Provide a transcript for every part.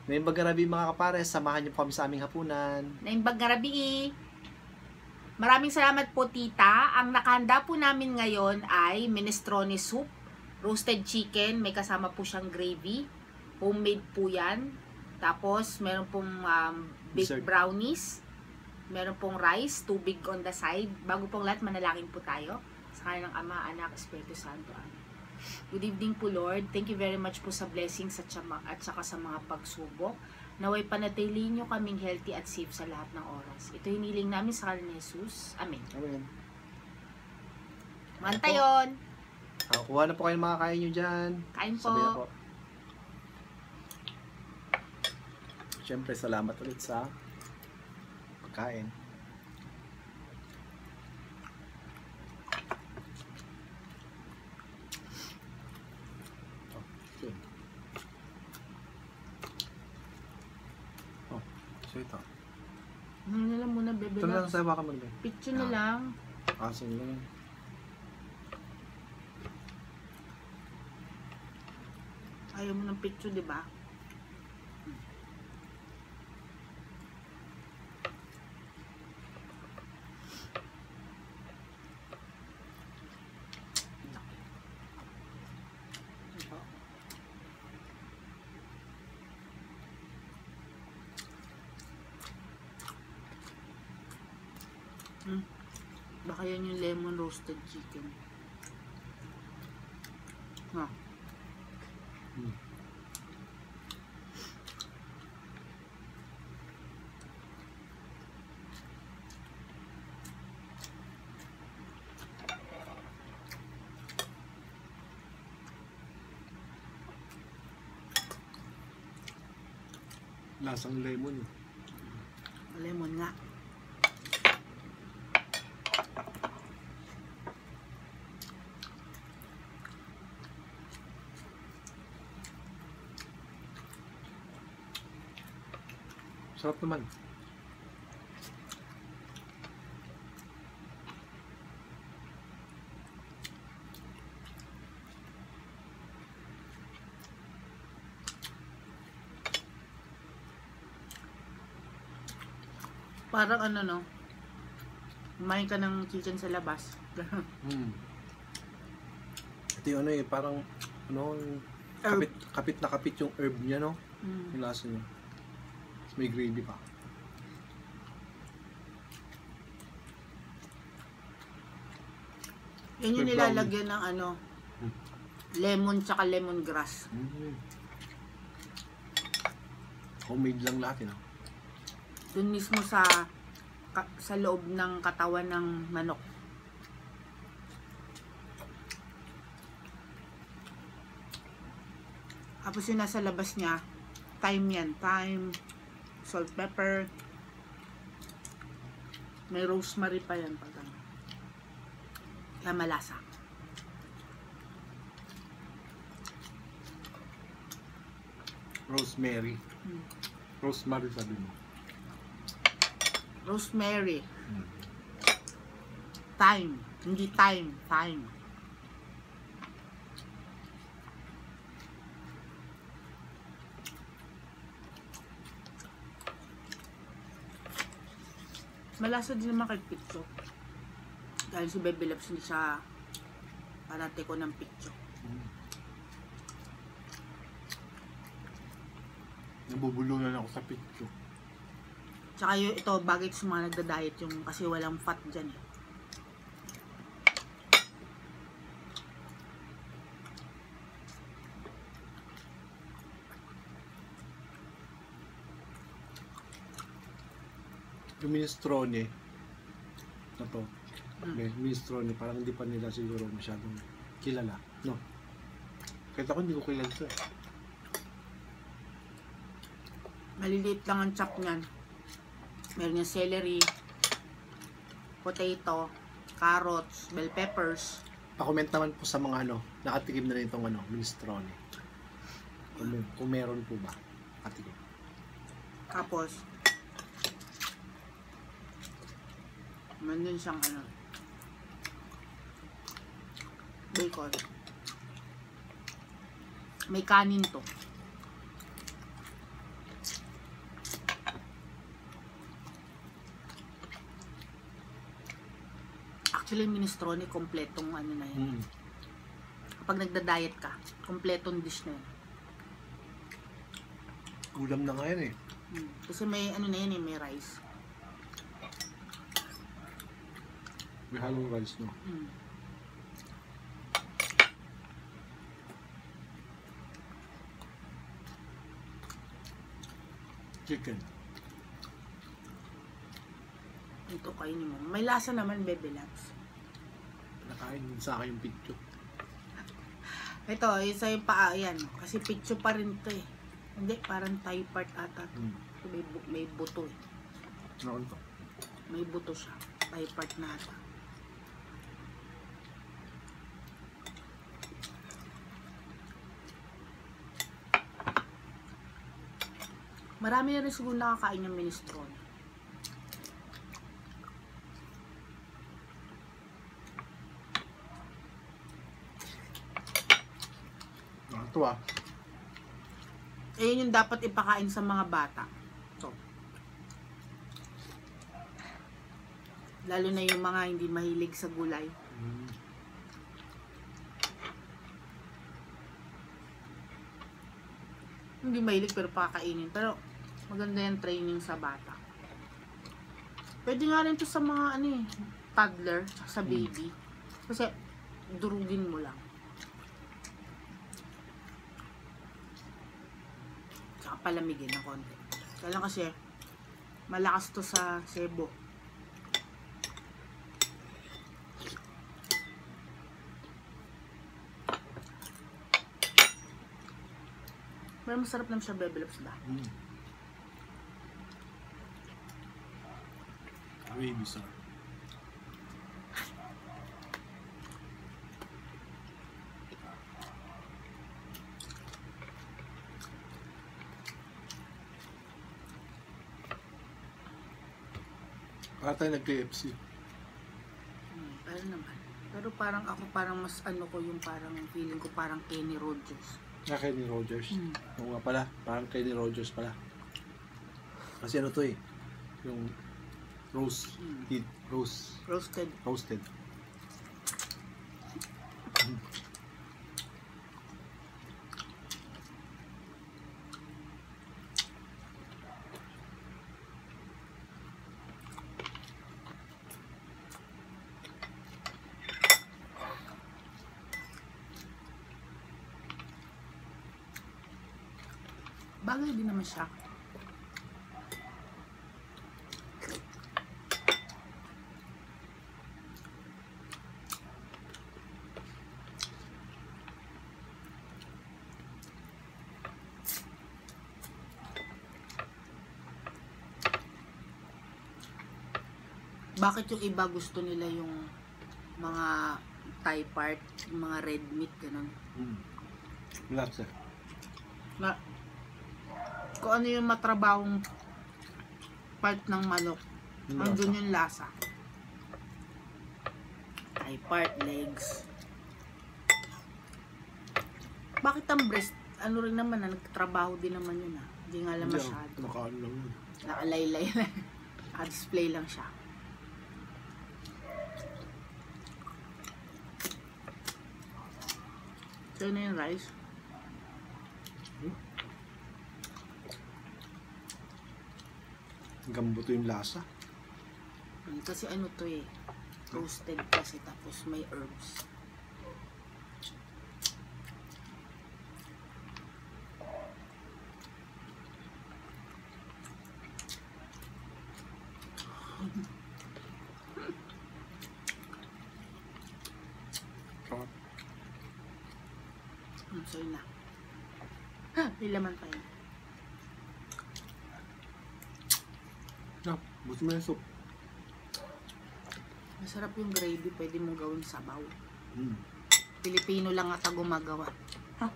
Naimbag Gabi mga kapares, samahan niyo po kami sa aming hapunan. Naimbag Gabi. Maraming salamat po tita. Ang nakahanda po namin ngayon ay minestrone soup, roasted chicken, may kasama po siyang gravy. Homemade po yan. Tapos meron pong baked brownies. Meron pong rice, tubig on the side. Bago pong lahat, manalangin po tayo. Sa kanilang Ama, Anak, Espiritu Santo. Good evening po Lord. Thank you very much po sa blessings at saka sa mga pagsubok. Naway panatilihin nyo kaming healthy at safe sa lahat ng oras. Ito hiniling namin sa ngalan ni Jesus. Amen. Amen. Mantayon. Kuha na po kayo mga kain nyo dyan. Kain po. Sabi na po. Siyempre, salamat ulit sa pagkain. So ito. Ano na lang muna, bebe. Ito na lang sa baka mo. Picture na lang. Aso na lang. Ayaw mo ng picture, di ba? Baka yan yung lemon roasted chicken. Ha. Lasang lemon. Lemon nga. Sarap naman. Parang ano no, kumain ka ng chicken sa labas. Ito yung ano parang ano, kapit na kapit yung herb niya, no? Yung lasa niya. May gravy pa. Yan yung nilalagyan ng ano, lemon tsaka lemongrass. Homemade lang lahat, no? Dun mismo sa loob ng katawan ng manok. Tapos yung nasa labas niya, thyme yan. Thyme, salt, pepper. May rosemary pa yan. Kaya malasa. Rosemary. Rosemary sabi mo. Rosemary. Thyme. Hindi thyme. Thyme. Malasa din naman kay Picho. Dahil si Baby Loves hindi siya parate ko ng Picho. Nabubulunan ako sa Picho. Tsaka ito, bagay sa mga nagda-diet yung kasi walang fat dyan eh. Yung minestrone na to, minestrone, parang hindi pa nila siguro masyadong kilala, no? Kahit ako hindi ko kilala ito. Maliliit lang ang chop niyan. Meron yung celery, potato, carrots, bell peppers. Pa-comment naman po sa mga ano, nakatikim na rin itong ano, minestrone. Kung meron po ba, nakatikim. Tapos, meron siyang ano, bacon. May kanin to. Actually, minestrone, kompletong ano na yan. Kapag nagda-diet ka, kompletong dish na yan. Ulam na nga yan eh. Kasi may ano na yan eh, may rice. May halong rice, no? Chicken. Ito kainin mo. May lasa naman, Bebe Labs. Nakain din sa akin yung picture. Ito, isa yung paa yan. Kasi picture pa rin to eh. Hindi, parang thigh part ata. May buto eh. Ano to? May buto siya. Thigh part na ata. Marami na rin siguro nakakain ng minestrone. Ito ah. Ayun yung dapat ipakain sa mga bata. So, lalo na yung mga hindi mahilig sa gulay. Hindi mahilig pero pakakainin. Pero maganda yung training sa bata. Pwede nga rin to sa mga ano eh, toddler, sa baby. Kasi durugin mo lang. Tsaka palamigin ng konti. Kaya lang kasi malakas to sa sebo. Pero masarap naman siya, Bebe Labs ba? Baby sarap. Kaya tayo nag-KFC. Pero naman. Pero parang ako, parang mas ano ko yung parang feeling ko parang Kenny Rogers. Kenny Rogers. Oo nga pala, parang Kenny Rogers pala. Kasi ano to eh, yung roast, Roasted. roasted. Bagay din naman siya. Bakit yung iba gusto nila yung mga thigh part, yung mga red meat, ganun? Lots eh. Na, kung ano yung matrabahong part ng manok, andun yung lasa. Thigh part, legs. Bakit ang breast? Ano rin naman, nagtatrabaho din naman yun ah. Hindi nga lang masyado. Nakaano lang yun. Nakalaylay lang. Naka-display lang siya. So, yun na yung rice. Gambuto yung lasa. Kasi ano to eh, roasted kasi tapos may herbs. So yun na. May laman pa yun. Buti mo yung soup. Masarap yung gravy, pwede mong gawing sabaw. Pilipino lang ata gumagawa. Ha?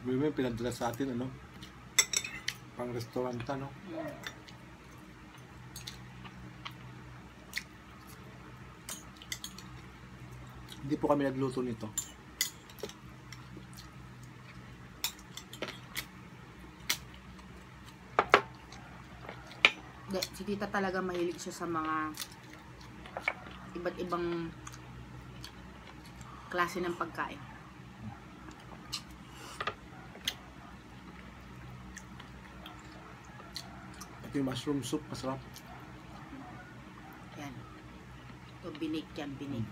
May pinadala sa atin, ano? Pang restaurant, no? Hindi po kami nagluto nito. Si tita talaga mahilig siya sa mga iba't ibang klase ng pagkain. Ito yung mushroom soup, masarap. Yan. Ito, binig yan, binig.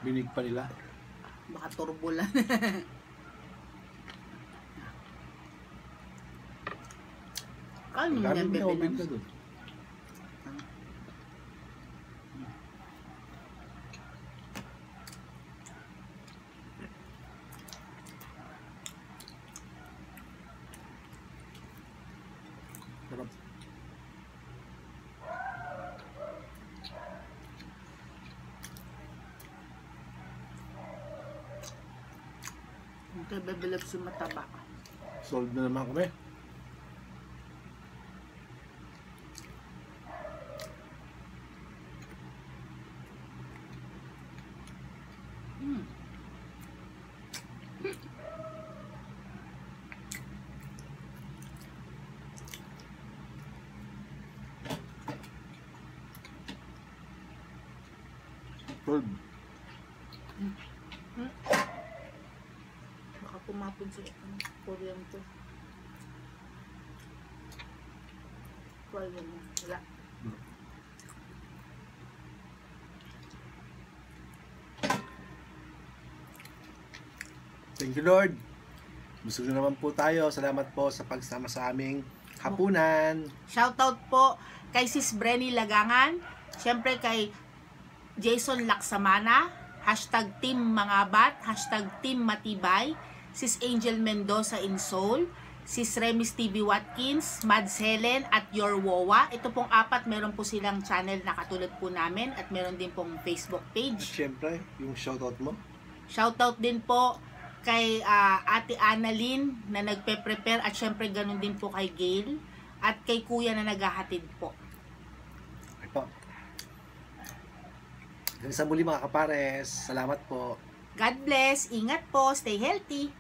Binig pa nila. Baka turbo lang. Kano mo yan, Gamit niya, bebe oven Nams? ka dun. Sarap. Ito, bebe Nams yung mataba. Solve na naman kami. Hmm. Solve. Baka pumapon sa kuryente. Kuryente. Wala. Thank you, Lord. Busog na naman po tayo. Salamat po sa pagsama sa aming hapunan. Shoutout po kay Sis Brenny Lagangan. Siyempre kay Jason Laksamana. Hashtag Team Mangabat. Hashtag Team Matibay. Sis Angel Mendoza in Seoul. Sis Remis TV Watkins. Mads Helen at Your Wowa. Ito pong apat, meron po silang channel na katulad po namin. At meron din pong Facebook At page. syempre, yung shoutout mo. Shoutout din po kay Ate Annalyn na nagpe-prepare at syempre ganun din po kay Gail at kay Kuya na naghahatid po. Okay po. Hanggang sa muli mga kapares. Salamat po. God bless, ingat po, stay healthy.